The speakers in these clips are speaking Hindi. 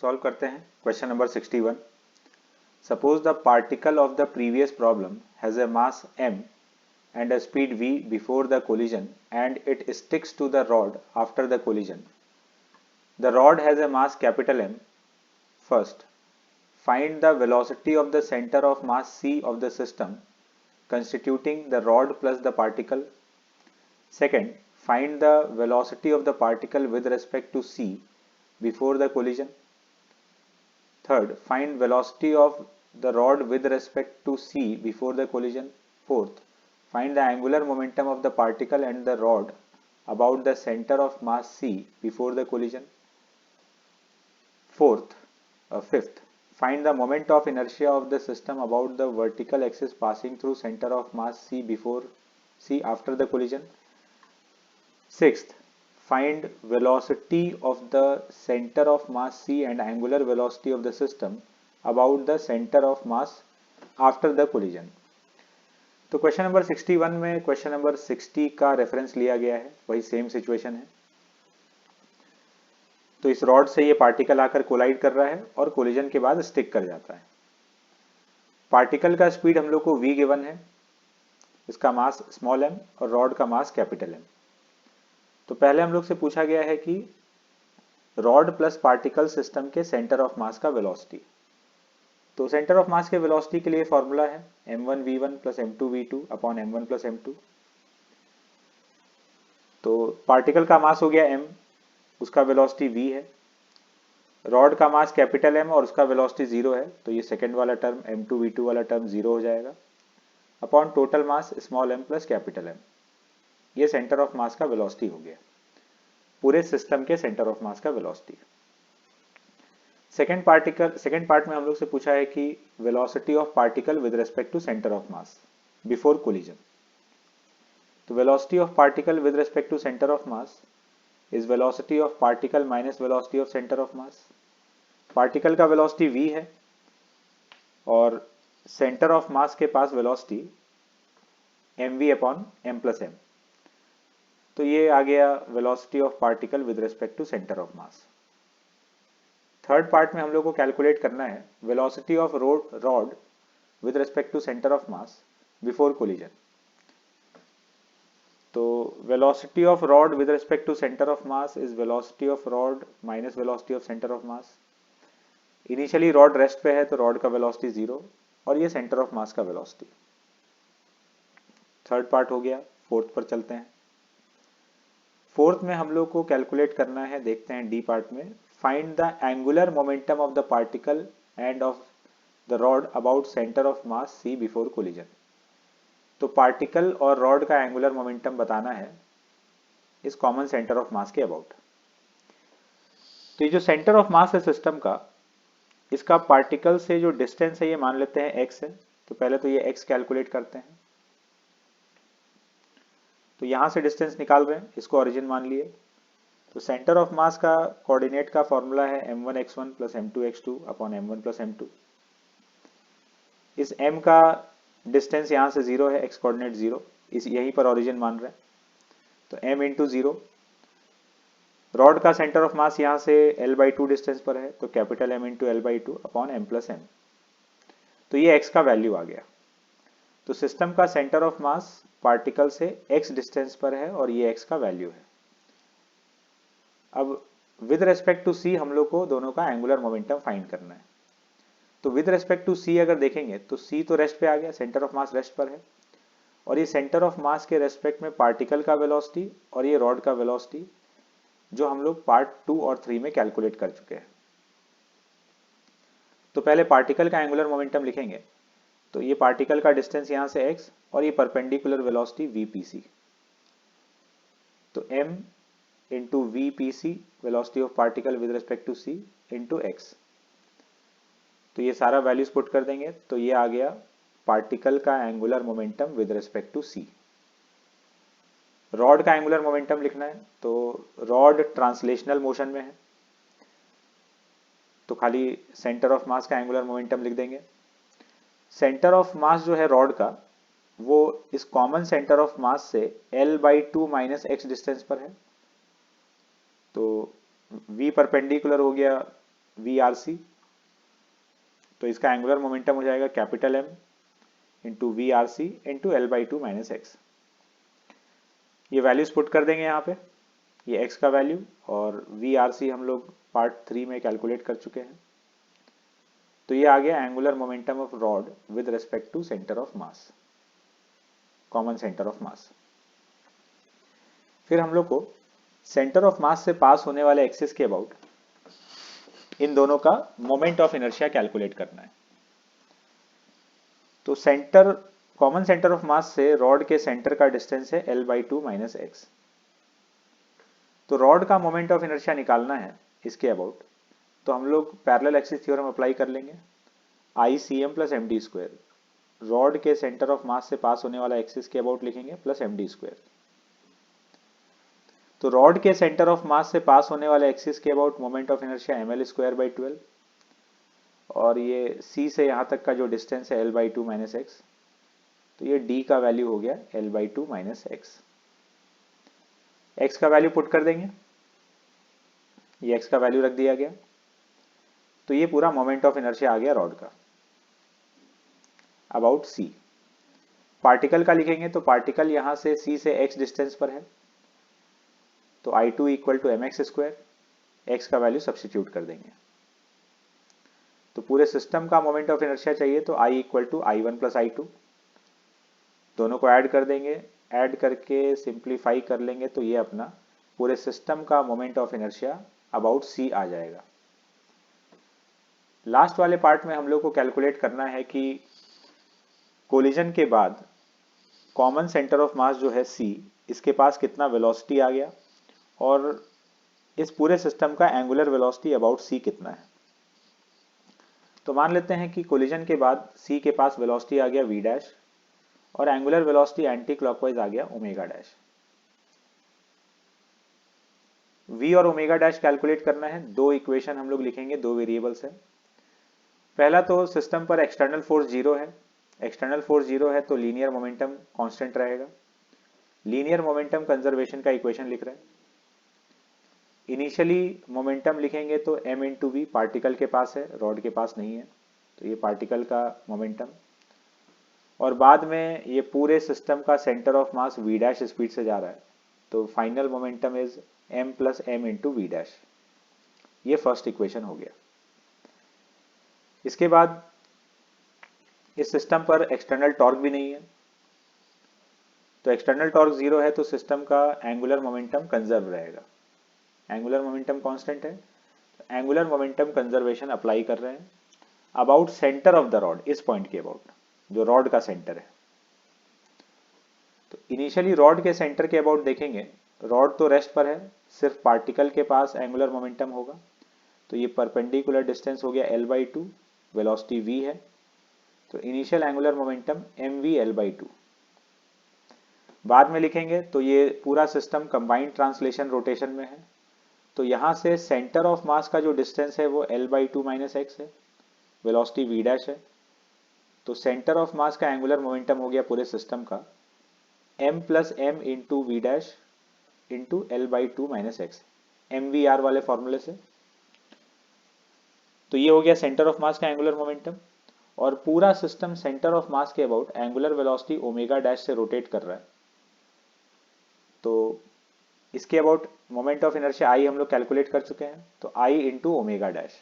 सॉल्व करते हैं question number 61। Suppose the particle of the previous problem has a mass m and a speed v before the collision and it sticks to the rod after the collision. The rod has a mass capital M. First, find the velocity of the center of mass c of the system constituting the rod plus the particle. Second, find the velocity of the particle with respect to c before the collision. Third, find velocity of the rod with respect to c before the collision. Fourth, find the angular momentum of the particle and the rod about the center of mass c before the collision. Fifth, find the moment of inertia of the system about the vertical axis passing through center of mass c before c after the collision. Sixth, find velocity of the center of mass c and angular velocity of the system about the center of mass after the collision. तो क्वेश्चन नंबर 61 में क्वेश्चन नंबर 60 का रेफरेंस लिया गया है, वही सेम सिचुएशन है। तो इस रॉड से ये पार्टिकल आकर कोलाइड कर रहा है और कोलिजन के बाद स्टिक कर जाता है। पार्टिकल का स्पीड हम लोग को v गिवन है, इसका मास स्मॉल m और रॉड का मास कैपिटल M। तो पहले हम लोग से पूछा गया है कि रॉड प्लस पार्टिकल सिस्टम के सेंटर ऑफ मास का वेलोसिटी। तो सेंटर ऑफ मास के वेलोसिटी के लिए फॉर्मूला है m1v1 plus m2v2 upon m1 plus m2। तो पार्टिकल का मास हो गया m, उसका वेलोसिटी v है। रॉड का मास कैपिटल M और उसका वेलोसिटी 0 है, तो ये सेकेंड वाला टर्म m2v2 वाला टर्म 0 हो जाएगा upon total mass small m plus capital M। ये सेंटर ऑफ मास का वेलोसिटी हो गया, पूरे सिस्टम के सेंटर ऑफ मास का वेलोसिटी। सेकेंड पार्ट में हम लोग से पूछा है कि velocity of particle with respect to centre of mass before collision. तो velocity of particle with respect to centre of mass is velocity of particle minus velocity of centre of mass. Particle का वेलोसिटी v है और सेंटर ऑफ मास के पास velocity mv upon m plus m। तो ये आ गया velocity of particle with respect to centre of mass. Third part में हम लोग को कैलकुलेट करना है velocity of rod with respect to centre of mass before collision. तो velocity of rod with respect to centre of mass is velocity of rod minus velocity of centre of mass. Initially rod rest पे है तो रॉड का वेलोसिटी 0 और ये सेंटर ऑफ मास का वेलोसिटी। थर्ड पार्ट हो गया। फोर्थ पर चलते हैं। फोर्थ में हम लोग को कैलकुलेट करना है, देखते हैं डी पार्ट में, find the angular momentum of the particle end of the rod about centre of mass C before collision. तो पार्टिकल और रॉड का एंगुलर मोमेंटम बताना है इस कॉमन सेंटर ऑफ मास के अबाउट। तो ये जो सेंटर ऑफ मास है सिस्टम का, इसका पार्टिकल से जो डिस्टेंस है ये मान लेते हैं x है। तो पहले तो ये x कैलकुलेट करते हैं। तो यहां से डिस्टेंस निकाल रहे हैं, इसको ओरिजिन मान लिए। तो सेंटर ऑफ मास का कोऑर्डिनेट का फॉर्मूला है m1x1 plus m2x2 upon m1 plus m2। इस m का डिस्टेंस यहां से 0 है, x कोऑर्डिनेट 0, इस यहीं पर ओरिजिन मान रहे हैं। तो m इंटू 0। रॉड का सेंटर ऑफ मास यहां से l/2 डिस्टेंस पर है, तो capital M into l/2 upon m plus m। तो ये x का वैल्यू आ गया। तो सिस्टम का सेंटर ऑफ मास पार्टिकल से x डिस्टेंस पर है और ये x का वैल्यू है। अब विद रेस्पेक्ट टू c हम लोग को दोनों का एंगुलर मोमेंटम फाइंड करना है। तो विद रेस्पेक्ट टू c अगर देखेंगे तो c तो रेस्ट पे आ गया, सेंटर ऑफ मास रेस्ट पर है, और ये सेंटर ऑफ मास के रेस्पेक्ट में पार्टिकल का वेलोसिटी और ये रॉड का वेलोसिटी जो हम लोग पार्ट 2 और 3 में कैलकुलेट कर चुके हैं। तो पहले पार्टिकल का एंगुलर मोमेंटम लिखेंगे। तो ये पार्टिकल का डिस्टेंस यहां से x और ये परपेंडिकुलर वेलोसिटी vpc। तो m into vpc velocity of particle with respect to c into x। तो ये सारा वैल्यूज पुट कर देंगे तो ये आ गया पार्टिकल का angular momentum with respect to c। Rod का एंगुलर मोमेंटम लिखना है, तो रॉड ट्रांसलेशनल मोशन में है, तो खाली सेंटर ऑफ मास का एंगुलर मोमेंटम लिख देंगे। सेंटर ऑफ मास जो है रॉड का, वो इस कॉमन सेंटर ऑफ मास से l/2 माइनस x डिस्टेंस पर है। तो v परपेंडिकुलर हो गया VRC, तो इसका एंगुलर मोमेंटम हो जाएगा capital M into VRC into L/2 minus x. ये वैल्यूज पुट कर देंगे यहाँ पे, ये x का वैल्यू और VRC हम लोग पार्ट 3 में कैलकुलेट कर चुके हैं। तो ये आ गया angular momentum of rod with respect to centre of mass, common centre of mass. फिर हम लोग को सेंटर ऑफ मास से पास होने वाले एक्सिस के अबाउट इन दोनों का मोमेंट ऑफ इनर्शिया कैलकुलेट करना है। तो सेंटर, कॉमन सेंटर ऑफ मास से रॉड के सेंटर का डिस्टेंस है L/2 माइनस एक्स। तो रॉड का मोमेंट ऑफ इनर्शिया निकालना है इसके अबाउट, तो हम लोग पैरेलल एक्सिस थ्योरम अप्लाई कर लेंगे। ICM plus MD square, rod के सेंटर ऑफ मास से पास होने वाला एक्सिस के अबाउट लिखेंगे प्लस MD स्क्वायर। तो रॉड के सेंटर ऑफ मास से पास होने वाले एक्सिस के about moment of inertia ml square by 12, और ये C से यहाँ तक का जो डिस्टेंस है L/2 माइनस एक्स, तो ये D का वैल्यू हो गया L/2 माइनस एक्स। x का वैल्यू पुट कर देंगे, ये x का वैल्यू रख दिया गया, तो ये पूरा मोमेंट ऑफ इनर्शिया आ गया रॉड का अबाउट C। पार्टिकल का लिखेंगे तो पार्टिकल यहाँ से C से x डिस्टेंस पर है, तो I2 equal to mx square, x का वैल्यू सब्स्टिट्यूट कर देंगे। तो पूरे सिस्टम का मोमेंट ऑफ इनर्शिया चाहिए, तो I equal to I1 plus I2, दोनों को ऐड कर देंगे, ऐड करके सिंप्लीफाई कर लेंगे, तो ये अपना पूरे सिस्टम का moment of inertia about C आ जाएगा। लास्ट वाले पार्ट में हम लोग को कैलकुलेट करना है कि कोलिजन के बाद कॉमन सेंटर ऑफ मास जो है C, इसके पास कितना वेलोसिटी आ गया और इस पूरे सिस्टम का एंगुलर वेलोसिटी अबाउट C कितना है। तो मान लेते हैं कि कोलिजन के बाद C के पास वेलोसिटी आ गया v डैश और एंगुलर वेलोसिटी एंटी क्लॉकवाइज आ गया ओमेगा डैश। v और ओमेगा डैश कैलकुलेट करना है, दो इक्वेशन हम लोग लिखेंगे, दो वेरिएबल्स है। पहला तो सिस्टम पर एक्सटर्नल फोर्स 0 है, एक्सटर्नल फोर्स 0 है तो लीनियर मोमेंटम कांस्टेंट रहेगा। लीनियर मोमेंटम कंजर्वेशन का इक्वेशन लिख रहे हैं। इनिशियली मोमेंटम लिखेंगे तो m इंटू वी, पार्टिकल के पास है, रॉड के पास नहीं है, तो ये पार्टिकल का मोमेंटम, और बाद में ये पूरे सिस्टम का centre of mass v dash speed से जा रहा है, तो final momentum is m plus m into v dash. ये फर्स्ट इक्वेशन हो गया। इसके बाद इस सिस्टम पर एक्सटर्नल टॉर्क भी नहीं है, तो एक्सटर्नल टॉर्क 0 है तो सिस्टम का एंगुलर मोमेंटम कंजर्व रहेगा। एंगुलर मोमेंटम कांस्टेंट है, एंगुलर मोमेंटम कंजर्वेशन अप्लाई कर रहे हैं about centre of the rod, इस पॉइंट के अबाउट जो रॉड का सेंटर है। तो इनिशियली रॉड के सेंटर के अबाउट देखेंगे, रॉड तो रेस्ट पर है, सिर्फ पार्टिकल के पास एंगुलर मोमेंटम होगा, तो ये परपेंडिकुलर डिस्टेंस हो गया L/2, वेलोसिटी v है, तो initial angular momentum mv L/2। बाद में लिखेंगे तो ये पूरा सिस्टम कंबाइंड ट्रांसलेशन रोटेशन में है, तो यहाँ से सेंटर ऑफ मास का जो डिस्टेंस है वो L/2 माइनस एक्स है, वेलोसिटी v डैश है, तो सेंटर ऑफ मास का एंगुलर मोमेंटम हो गया पूरे सिस्टम का m plus m into v dash into L/2 minus x, MVR वाले फॉर्मूले से। तो ये हो गया सेंटर ऑफ मास का एंगुलर मोमेंटम, और पूरा सिस्टम सेंटर ऑफ मास के about angular velocity omega dash से रोटेट कर रहा है, तो इसके about moment of inertia I हम लोग कैलकुलेट कर चुके हैं, तो I इंटू ओमेगा डैश।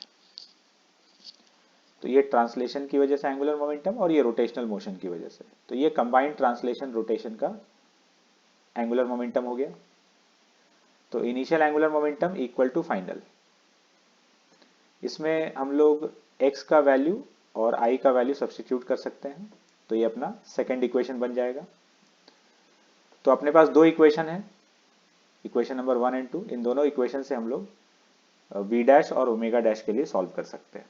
तो ये ट्रांसलेशन की वजह से एंगुलर मोमेंटम और ये रोटेशनल मोशन की वजह से, तो ये कंबाइंड ट्रांसलेशन रोटेशन का एंगुलर मोमेंटम हो गया। तो initial angular momentum equal to final, इसमें हम लोग x का वैल्यू और I का वैल्यू सब्स्टिट्यूट कर सकते हैं, तो ये अपना सेकेंड इक्वेशन बन जाएगा। तो अपने पास दो इक्वेशन है, इक्वेशन नंबर 1 एंड 2, इन दोनों इक्वेशन से हम लोग v डैश और ओमेगा डैश के लिए सॉल्व कर सकते हैं।